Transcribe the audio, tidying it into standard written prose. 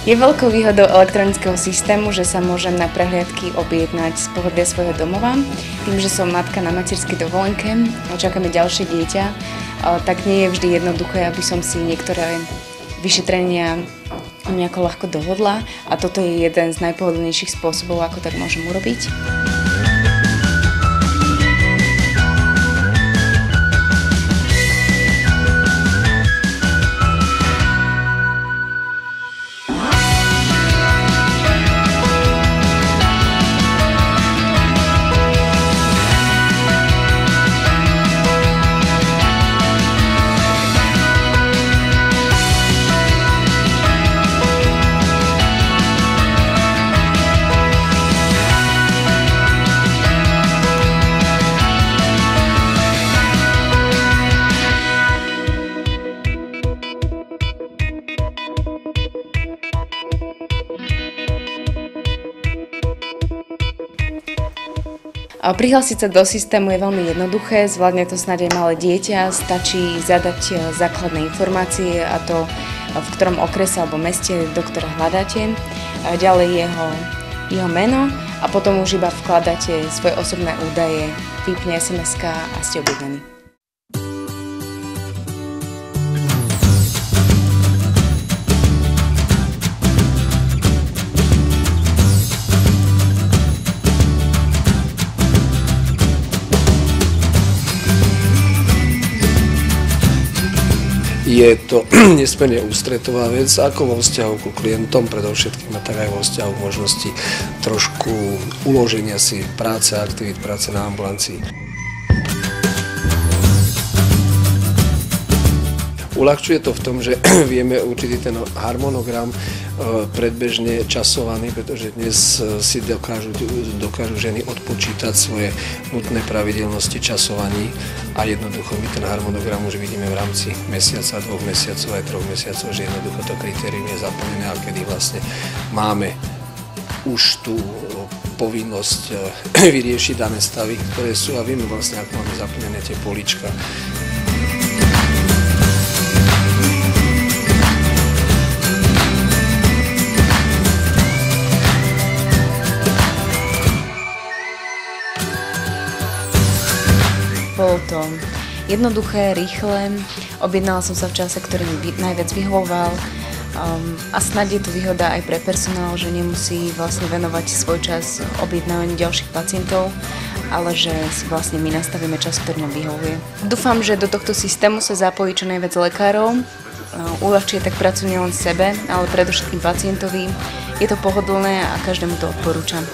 Je veľkou výhodou elektronického systému, že sa môžem na prehliadky objednať z pohodlia svojho domova. Tým, že som matka na materskej dovolenke a čaká mi ďalšie dieťa, tak nie je vždy jednoduché, aby som si niektoré vyšetrenia nejako ľahko dohodla a toto je jeden z najpohodlnejších spôsobov, ako tak môžem urobiť. Prihlásiť sa do systému je veľmi jednoduché, zvládne to snáď aj malé dieťa, stačí zadať základné informácie a to, v ktorom okrese alebo meste doktora hľadáte, ďalej jeho meno a potom už iba vkladáte svoje osobné údaje, vypne SMS-ka a ste objednaní. Je to nesmierne ústretová vec, ako vo vzťahu ku klientom, predovšetkým a tak aj vo vzťahu možnosti trošku uloženia si práce a aktivít práce na ambulancii. Uľahčuje to v tom, že vieme určitý ten harmonogram predbežne časovaný, pretože dnes si dokážu ženy odpočítať svoje nutné pravidelnosti časovaní a jednoducho my ten harmonogram už vidíme v rámci mesiaca, 2 mesiacov aj 3 mesiacov, že jednoducho to kritérium je zaplnené a kedy vlastne máme už tú povinnosť vyriešiť dané stavy, ktoré sú a vieme vlastne, ako máme zaplnené tie políčka. Bolo to jednoduché, rýchle, objednala som sa v čase, ktorý mi najviac vyhovoval a snad je to výhoda aj pre personál, že nemusí vlastne venovať svoj čas objednávaniu ďalších pacientov, ale že si vlastne my nastavíme čas, ktorý nám vyhovuje. Dúfam, že do tohto systému sa zapojí čo najviac lekárov, uľahčuje tak prácu nielen sebe, ale predovšetkým pacientovi. Je to pohodlné a každému to odporúčam.